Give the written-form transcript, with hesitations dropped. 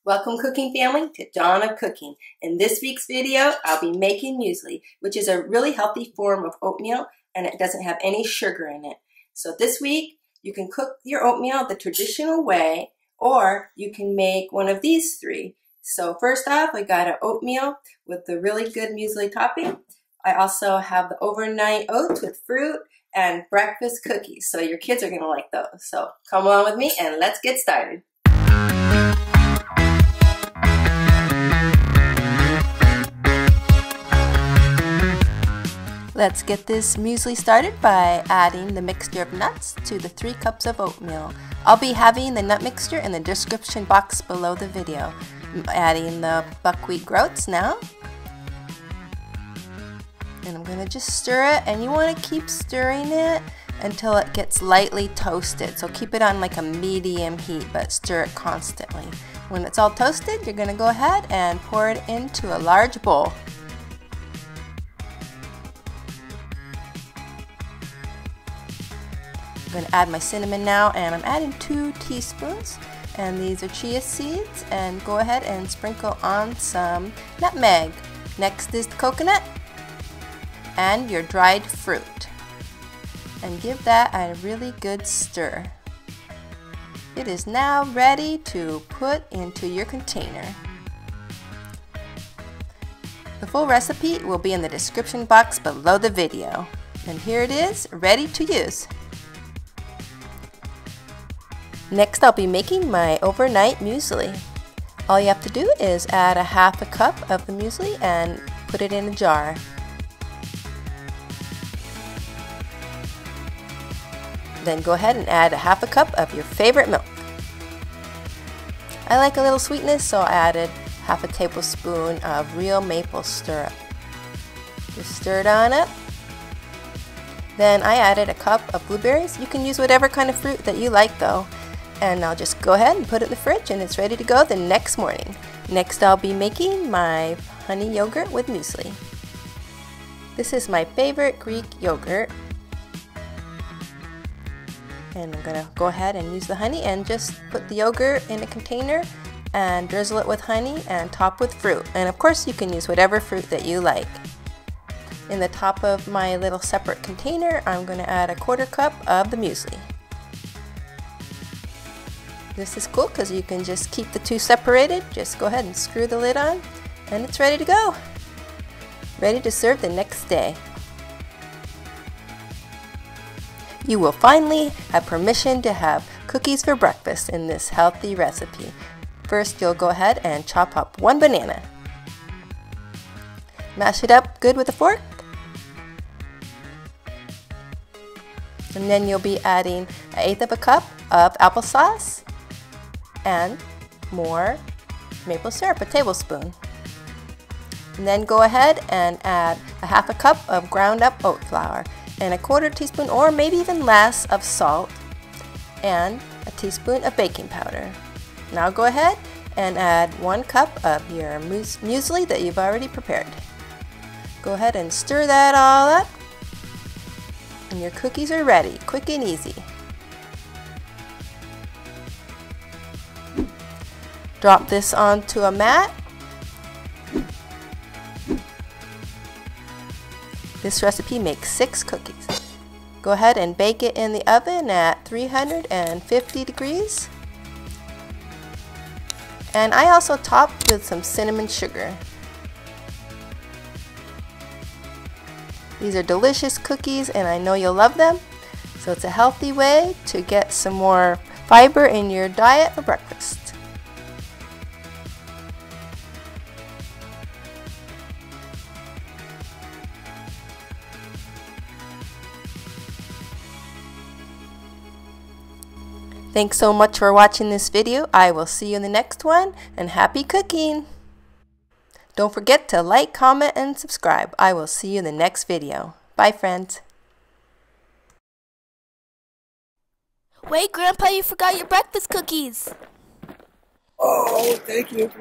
Welcome cooking family to Dawn of Cooking. In this week's video, I'll be making muesli, which is a really healthy form of oatmeal and it doesn't have any sugar in it. So this week, you can cook your oatmeal the traditional way or you can make one of these three. So first off, I got an oatmeal with the really good muesli topping. I also have the overnight oats with fruit and breakfast cookies. So your kids are going to like those. So come along with me and let's get started. Let's get this muesli started by adding the mixture of nuts to the 3 cups of oatmeal. I'll be having the nut mixture in the description box below the video. I'm adding the buckwheat groats now. And I'm going to just stir it, and you want to keep stirring it until it gets lightly toasted. So keep it on like a medium heat, but stir it constantly. When it's all toasted, you're going to go ahead and pour it into a large bowl. I'm going to add my cinnamon now, and I'm adding 2 teaspoons, and these are chia seeds, and go ahead and sprinkle on some nutmeg. Next is the coconut and your dried fruit, and give that a really good stir. It is now ready to put into your container. The full recipe will be in the description box below the video, and here it is, ready to use. Next, I'll be making my overnight muesli. All you have to do is add a half a cup of the muesli and put it in a jar. Then go ahead and add a half a cup of your favorite milk. I like a little sweetness, so I added half a tablespoon of real maple syrup. Just stir it on up. Then I added a cup of blueberries. You can use whatever kind of fruit that you like though. And I'll just go ahead and put it in the fridge, and it's ready to go the next morning. Next, I'll be making my honey yogurt with muesli. This is my favorite Greek yogurt. And I'm going to go ahead and use the honey and just put the yogurt in a container and drizzle it with honey and top with fruit. And of course you can use whatever fruit that you like. In the top of my little separate container, I'm going to add a 1/4 cup of the muesli. This is cool because you can just keep the two separated. Just go ahead and screw the lid on and it's ready to go. Ready to serve the next day. You will finally have permission to have cookies for breakfast in this healthy recipe. First, you'll go ahead and chop up 1 banana. Mash it up good with a fork. And then you'll be adding 1/8 of a cup of applesauce and more maple syrup, a tablespoon. And then go ahead and add a half a cup of ground up oat flour and a 1/4 teaspoon or maybe even less of salt and a teaspoon of baking powder. Now go ahead and add 1 cup of your muesli that you've already prepared. Go ahead and stir that all up and your cookies are ready, quick and easy. Drop this onto a mat. This recipe makes 6 cookies. Go ahead and bake it in the oven at 350 degrees. And I also topped with some cinnamon sugar. These are delicious cookies and I know you'll love them. So it's a healthy way to get some more fiber in your diet for breakfast. Thanks so much for watching this video. I will see you in the next one, and happy cooking! Don't forget to like, comment, and subscribe. I will see you in the next video. Bye, friends. Wait, Grandpa, you forgot your breakfast cookies. Oh, thank you.